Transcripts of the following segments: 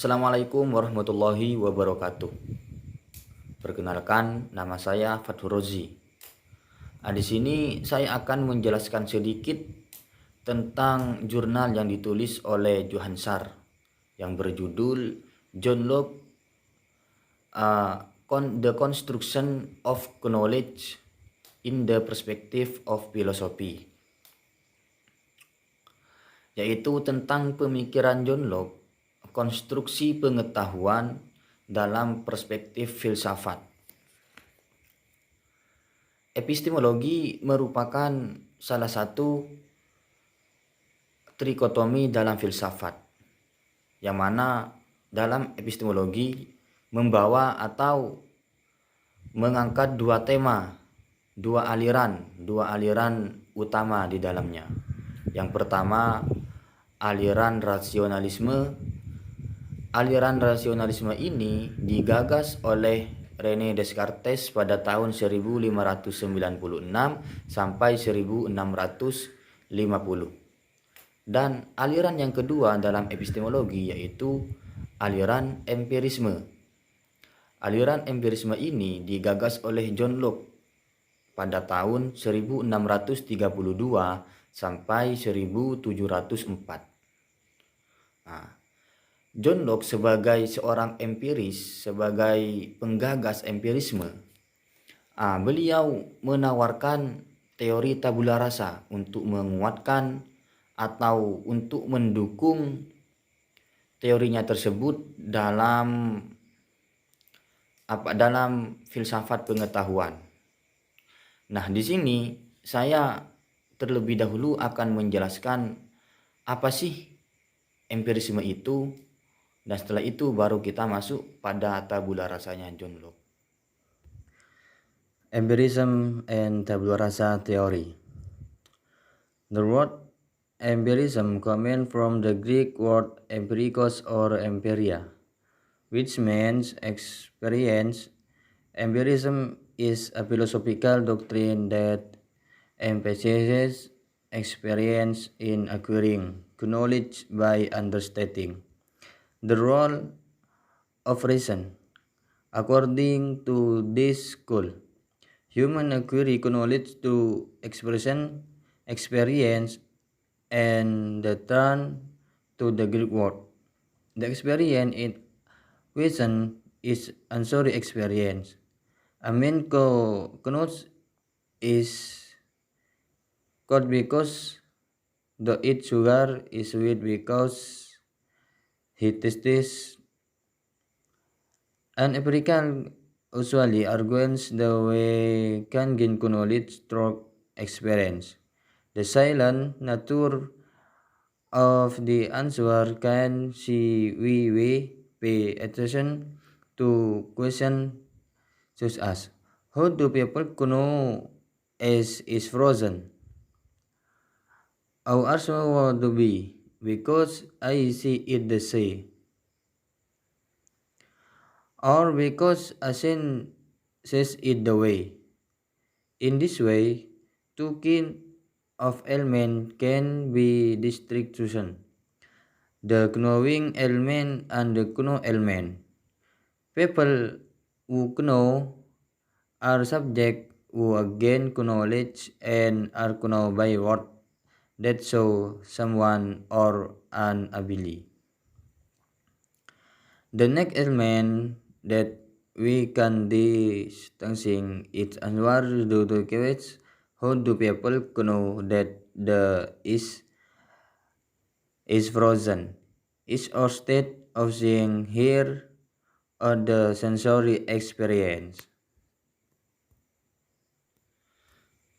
Assalamualaikum warahmatullahi wabarakatuh. Perkenalkan, nama saya Fathur Rozi. Di sini saya akan menjelaskan sedikit tentang jurnal yang ditulis oleh Johann Sarr yang berjudul John Locke, The Construction of Knowledge in the Perspective of Philosophy, yaitu tentang pemikiran John Locke, konstruksi pengetahuan dalam perspektif filsafat. Epistemologi merupakan salah satu trikotomi dalam filsafat, yang mana dalam epistemologi membawa atau mengangkat dua tema, dua aliran utama di dalamnya. Yang pertama, aliran rasionalisme. Aliran rasionalisme ini digagas oleh René Descartes pada tahun 1596 sampai 1650. Dan aliran yang kedua dalam epistemologi yaitu aliran empirisme. Aliran empirisme ini digagas oleh John Locke pada tahun 1632 sampai 1704. John Locke sebagai seorang empiris, sebagai penggagas empirisme, beliau menawarkan teori tabula rasa untuk menguatkan atau untuk mendukung teorinya tersebut dalam filsafat pengetahuan. Nah, di sini saya terlebih dahulu akan menjelaskan apa sih empirisme itu, dan setelah itu baru kita masuk pada tabula rasanya John Locke. Empirism and tabula rasa theory. The word empirism comes from the Greek word empirikos or empiria, which means experience. Empirism is a philosophical doctrine that emphasizes experience in acquiring knowledge by understanding the role of reason. According to this school, human acquire knowledge to expression, experience, and the turn to the Greek word. The experience in question is sensory experience. A man knows is cold because the eat sugar is sweet because he tastes. An empirical usually argues the way can gain knowledge through experience. The silent nature of the answer can see we pay attention to questions such as how do people know ice is frozen? How are so to be? Because I see it the sea. Or because a sin says it the way. In this way, two kind of element can be distinction, the knowing element and the know element. People who know are subject who gain knowledge and are known by word that show someone or an ability. The next element that we can distinguish is what do the kids, how do people know that the is frozen? Is our state of seeing, hear, or the sensory experience?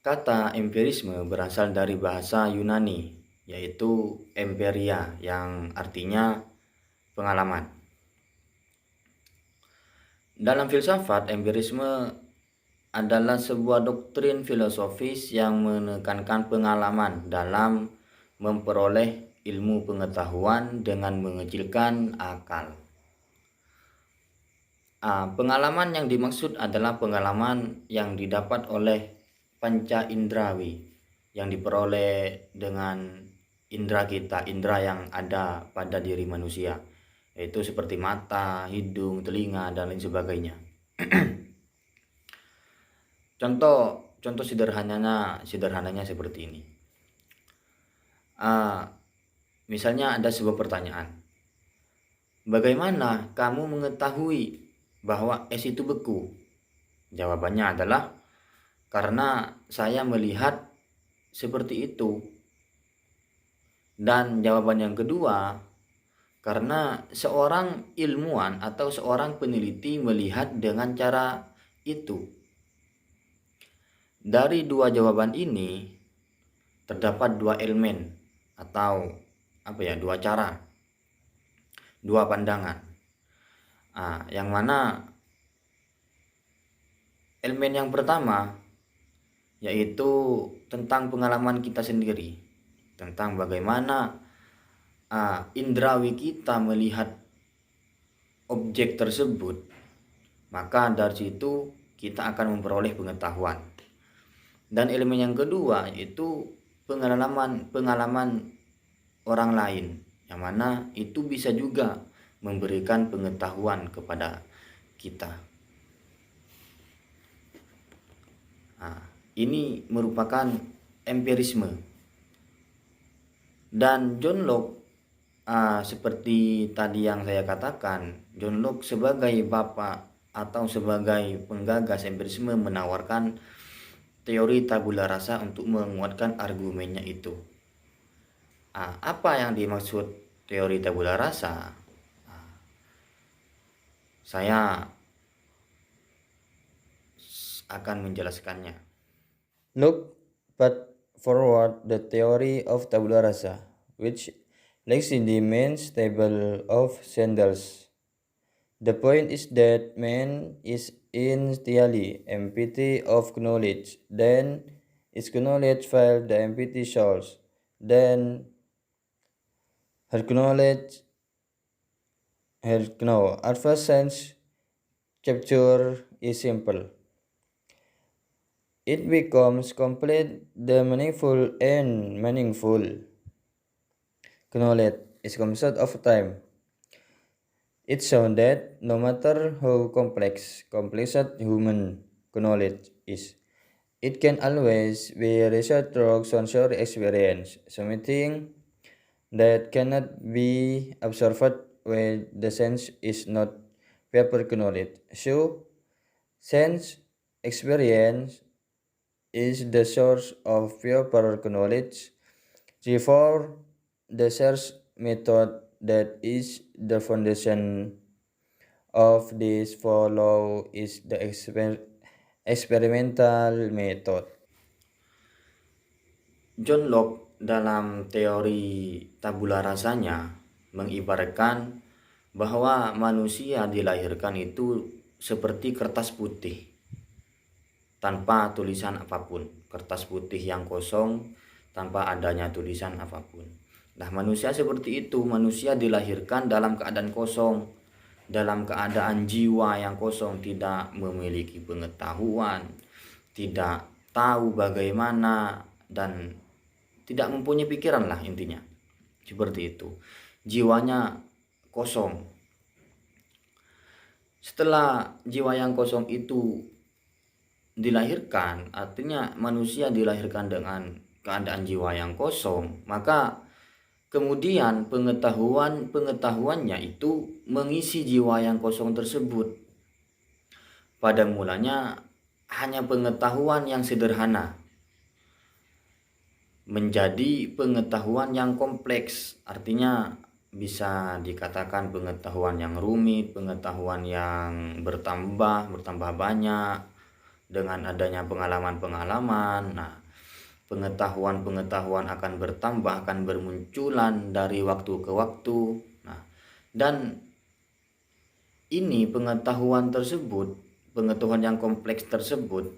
Kata empirisme berasal dari bahasa Yunani, yaitu emperia, yang artinya pengalaman. Dalam filsafat, empirisme adalah sebuah doktrin filosofis yang menekankan pengalaman dalam memperoleh ilmu pengetahuan dengan mengecilkan akal. Pengalaman yang dimaksud adalah pengalaman yang didapat oleh panca indrawi, yang diperoleh dengan indera kita, indera yang ada pada diri manusia, yaitu seperti mata, hidung, telinga, dan lain sebagainya. Contoh sederhananya seperti ini. Misalnya ada sebuah pertanyaan. Bagaimana kamu mengetahui bahwa es itu beku? Jawabannya adalah karena saya melihat seperti itu. Dan jawaban yang kedua, karena seorang ilmuwan atau seorang peneliti melihat dengan cara itu. Dari dua jawaban ini terdapat dua elemen atau dua cara, dua pandangan. Yang mana elemen yang pertama yaitu tentang pengalaman kita sendiri, tentang bagaimana indrawi kita melihat objek tersebut, maka dari situ kita akan memperoleh pengetahuan. Dan elemen yang kedua yaitu pengalaman orang lain, yang mana itu bisa juga memberikan pengetahuan kepada kita. Ini merupakan empirisme. Dan John Locke, seperti tadi yang saya katakan, John Locke sebagai bapak atau sebagai penggagas empirisme menawarkan teori tabula rasa untuk menguatkan argumennya itu. Apa yang dimaksud teori tabula rasa? Saya akan menjelaskannya. Look but forward the theory of tabula rasa, which lacks in the main table of Sanders. The point is that man is entirely empty of knowledge. Then its knowledge fills the empty souls. Then her knowledge at first sense capture is simple. It becomes complete, the meaningful and meaningful. Knowledge is concept of time. It's shown that no matter how complex human knowledge is, it can always be researched through sensory experience, something that cannot be observed when the sense is not paper knowledge. So, sense experience is the source of paper knowledge. Therefore, the search method that is the foundation of this follow is the experimental method. John Locke dalam teori tabula rasanya mengibaratkan bahwa manusia dilahirkan itu seperti kertas putih tanpa tulisan apapun, kertas putih yang kosong tanpa adanya tulisan apapun. Nah, manusia seperti itu, manusia dilahirkan dalam keadaan kosong, dalam keadaan jiwa yang kosong, tidak memiliki pengetahuan, tidak tahu bagaimana, dan tidak mempunyai pikiran lah intinya. Seperti itu. Jiwanya kosong. Setelah jiwa yang kosong itu dilahirkan, artinya manusia dilahirkan dengan keadaan jiwa yang kosong, maka kemudian pengetahuannya itu mengisi jiwa yang kosong tersebut. Pada mulanya hanya pengetahuan yang sederhana menjadi pengetahuan yang kompleks, artinya bisa dikatakan pengetahuan yang rumit, pengetahuan yang bertambah banyak dengan adanya pengalaman-pengalaman. Nah, pengetahuan akan bertambah, akan bermunculan dari waktu ke waktu. Nah, dan ini pengetahuan yang kompleks tersebut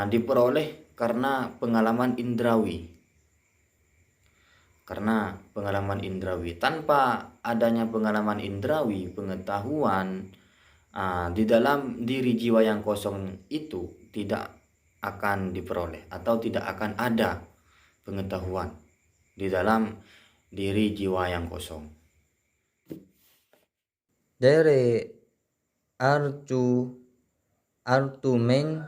diperoleh karena pengalaman indrawi. Tanpa adanya pengalaman indrawi, pengetahuan di dalam diri jiwa yang kosong itu tidak akan diperoleh atau tidak akan ada pengetahuan di dalam diri jiwa yang kosong. There are two main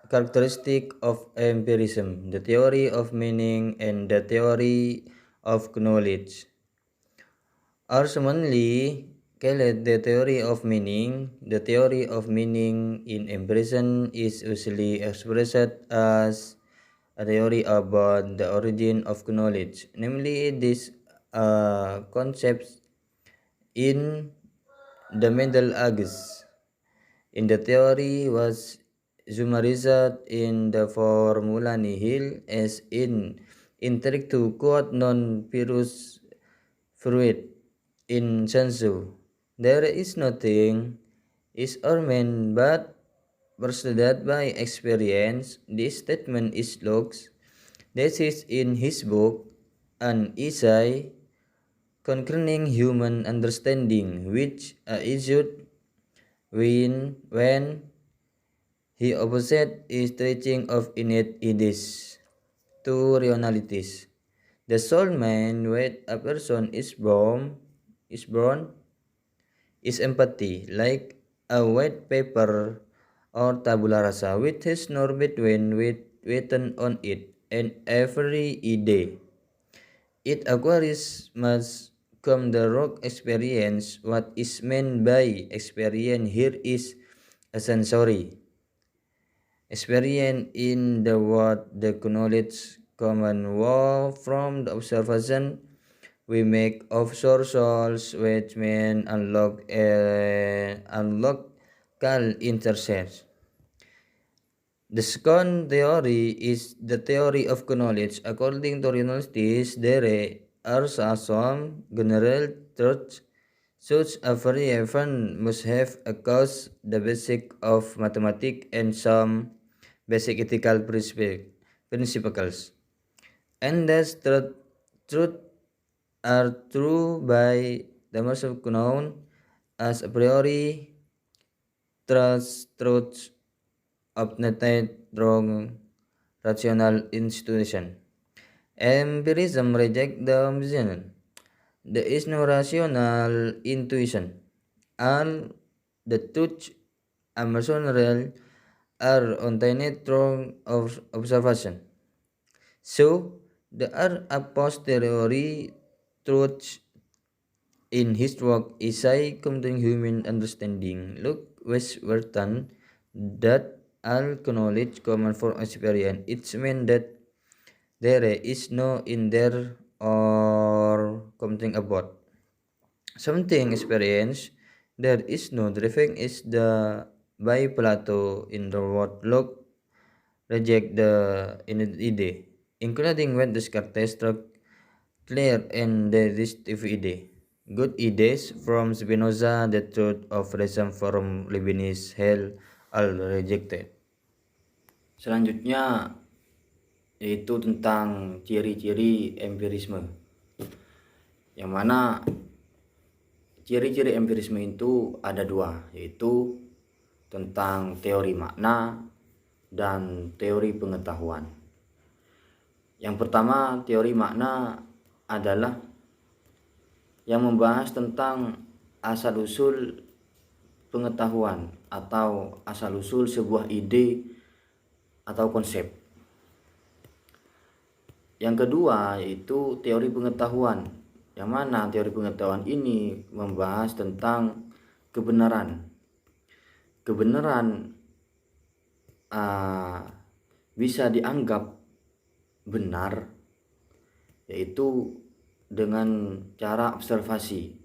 characteristics of empirism: the theory of meaning and the theory of knowledge. Or commonly called the theory of meaning. The theory of meaning in empirism is usually expressed as a theory about the origin of knowledge, namely these concepts in the Middle Ages. In the theory was summarized in the formula nihil as in intellect to quote non pirus fruit in sensu. There is nothing is or meant but persuaded by experience. This statement is Locke's. This is in his book An Essay Concerning Human Understanding, which issued when he opposed his teaching of innate ideas to realities. The soul man when a person is born is empathy, like a white paper or tabula rasa, which has no between written on it, and every idea it acquires must come the rock experience. What is meant by experience here is a sensory experience in the word the knowledge common war from the observation we make of sources which mean unlock intercepts. The second theory is the theory of knowledge. According to realists, there are some general truths such a variation must have a cause, the basic of mathematics, and some basic ethical principles. And thus truth are true by the most known as a priori truths obtained from rational institution. Empirism rejects the assumption there is no rational intuition. All the truths real are obtained through observation. So there are a posteriori truths. In his work Essay Concerning Human Understanding, Luke Westwerton that all knowledge common for experience. It means that there is no in there or something about something experience. There is no driving is the by Plato in the word Locke reject the idea, including when Descartes struck clear and the distinctive idea. Good ideas from Spinoza, the truth of reason from Leibniz, hell all rejected. Selanjutnya yaitu tentang ciri-ciri empirisme. Yang mana ciri-ciri empirisme itu ada dua, yaitu tentang teori makna dan teori pengetahuan. Yang pertama, teori makna adalah yang membahas tentang asal-usul pengetahuan atau asal-usul sebuah ide atau konsep. Yang kedua yaitu teori pengetahuan, yang mana teori pengetahuan ini membahas tentang kebenaran. Kebenaran bisa dianggap benar yaitu dengan cara observasi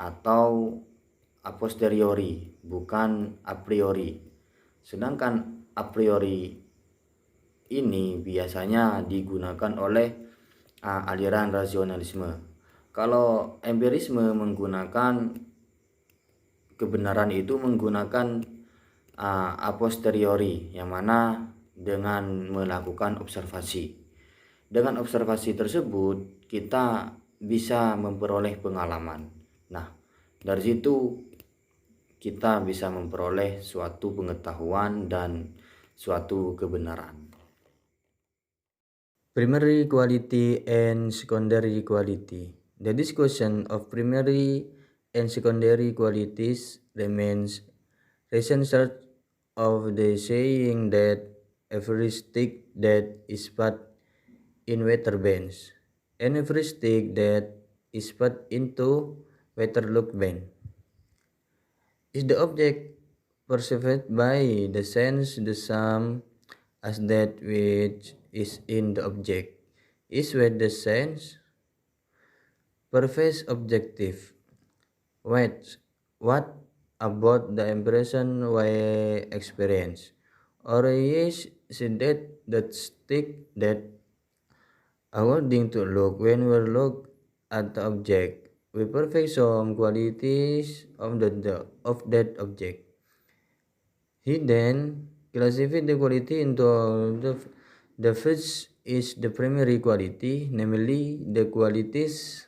atau a posteriori, bukan a priori. Sedangkan a priori ini biasanya digunakan oleh aliran rasionalisme. Kalau empirisme menggunakan kebenaran itu menggunakan a posteriori, yang mana dengan melakukan observasi. Dengan observasi tersebut kita bisa memperoleh pengalaman. Nah, dari situ kita bisa memperoleh suatu pengetahuan dan suatu kebenaran. Primary quality and secondary quality. The discussion of primary and secondary qualities remains recent of the saying that every stick that is put in water bends, and every stick that is put into water look bend. Is the object perceived by the sense the same as that which is in the object? Is with the sense perceives objective. Wait, what about the impression we experience? Or is that stick that according to look when we look at the object, we perceive some qualities of that object. He then classified the quality into the first is the primary quality, namely the qualities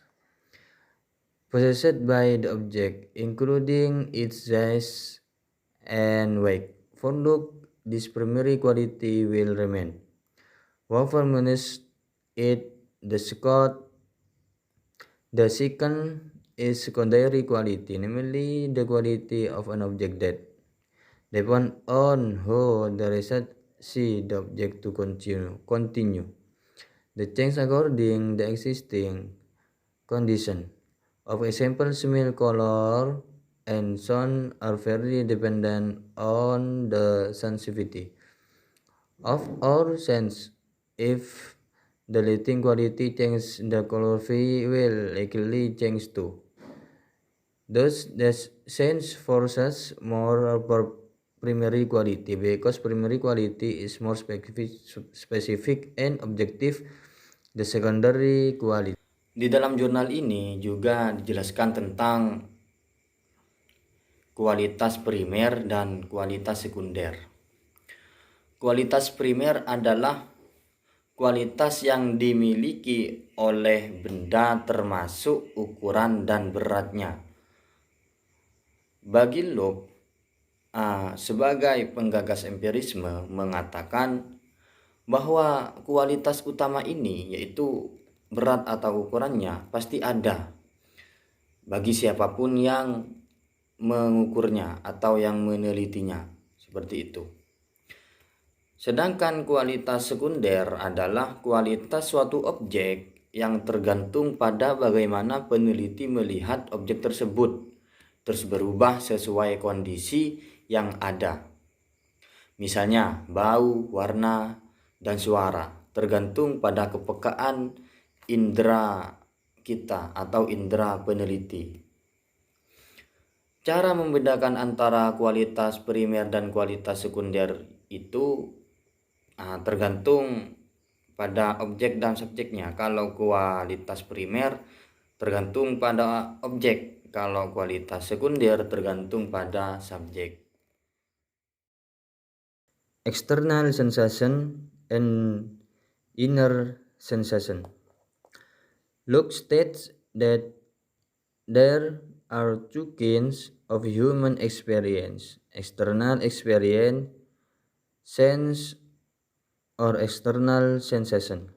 possessed by the object, including its size and weight. For look, this primary quality will remain. However, minus it the second is secondary quality, namely the quality of an object that depend on how the result see the object to continue. The change according the existing condition. Of example, smell, color, and sound are very dependent on the sensitivity of our sense. If the lighting quality changes, the color will likely change too. Thus, the sense forces more per primary quality because primary quality is more specific and objective. The secondary quality. Di dalam jurnal ini juga dijelaskan tentang kualitas primer dan kualitas sekunder. Kualitas primer adalah kualitas yang dimiliki oleh benda termasuk ukuran dan beratnya. Bagi Locke, sebagai penggagas empirisme mengatakan bahwa kualitas utama ini yaitu berat atau ukurannya pasti ada bagi siapapun yang mengukurnya atau yang menelitinya, seperti itu. Sedangkan kualitas sekunder adalah kualitas suatu objek yang tergantung pada bagaimana peneliti melihat objek tersebut, terus berubah sesuai kondisi yang ada. Misalnya bau, warna, dan suara tergantung pada kepekaan indera kita atau indera peneliti. Cara membedakan antara kualitas primer dan kualitas sekunder itu tergantung pada objek dan subjeknya. Kalau kualitas primer tergantung pada objek, kalau kualitas sekunder tergantung pada subjek. External sensation and inner sensation. Locke states that there are two kinds of human experience: external experience, sense or external sensation,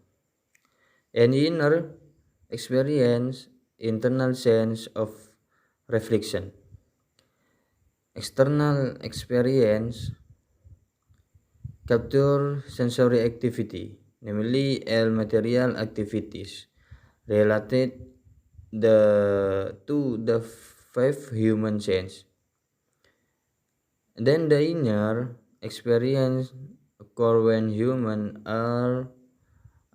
and inner experience, internal sense of reflection. External experience capture sensory activity, namely all material activities related to the five human sense. Then the inner experience occur when humans are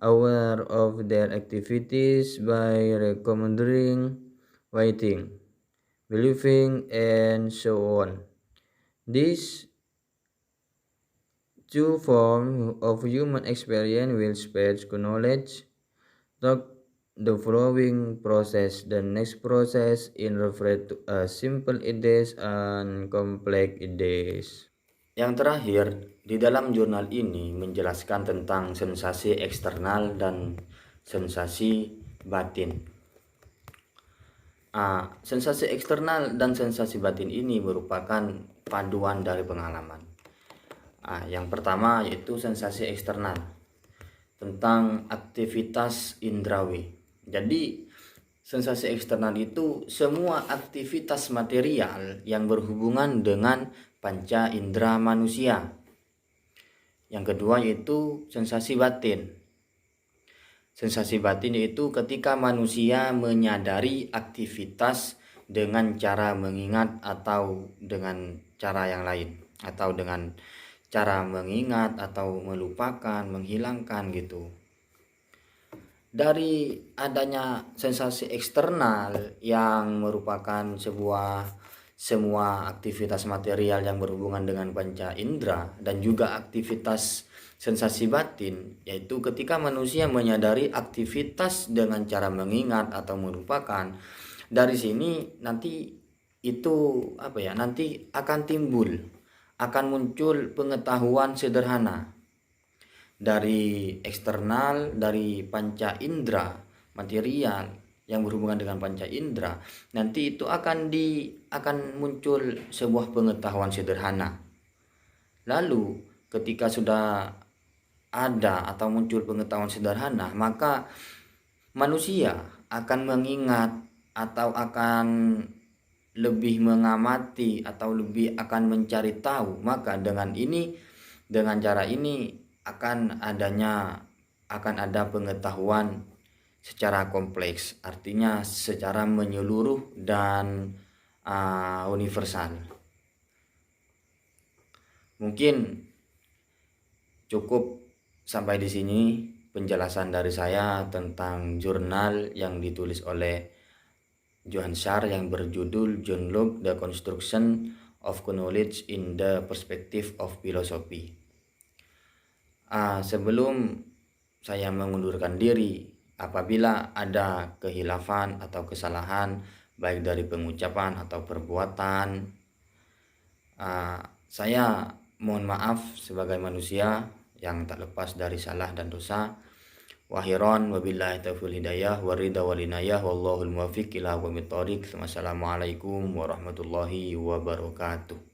aware of their activities by recommending, waiting, believing, and so on. These two forms of human experience will spread knowledge through the following process. The next process is referred to as simple ideas and complex ideas. Yang terakhir, di dalam jurnal ini menjelaskan tentang sensasi eksternal dan sensasi batin. Sensasi eksternal dan sensasi batin ini merupakan paduan dari pengalaman. Yang pertama yaitu sensasi eksternal tentang aktivitas indrawi. Jadi Sensasi eksternal itu semua aktivitas material yang berhubungan dengan panca indera manusia. Yang kedua yaitu sensasi batin. Sensasi batin yaitu ketika manusia menyadari aktivitas dengan cara mengingat atau dengan cara yang lain, atau dengan cara mengingat atau melupakan, menghilangkan gitu. Dari adanya sensasi eksternal yang merupakan semua aktivitas material yang berhubungan dengan panca indera dan juga aktivitas sensasi batin, yaitu ketika manusia menyadari aktivitas dengan cara mengingat atau melupakan. Dari sini nanti itu nanti akan muncul pengetahuan sederhana dari eksternal, dari panca indera material yang berhubungan dengan panca indera. Nanti itu akan muncul sebuah pengetahuan sederhana. Lalu ketika sudah ada atau muncul pengetahuan sederhana, maka manusia akan mengingat atau akan lebih mengamati atau lebih akan mencari tahu. Maka dengan cara ini akan ada pengetahuan secara kompleks, artinya secara menyeluruh dan universal. Mungkin cukup sampai di sini penjelasan dari saya tentang jurnal yang ditulis oleh Johann Sar yang berjudul John Locke, The Construction of Knowledge in the Perspective of Philosophy. Sebelum saya mengundurkan diri, apabila ada kehilafan atau kesalahan baik dari pengucapan atau perbuatan, saya mohon maaf sebagai manusia yang tak lepas dari salah dan dosa. Wahiron wabillahi taufiq hidayah warida walinayah wallahul muwaffiq ila aqwamit thoriq. Wassalamualaikum warahmatullahi wabarakatuh.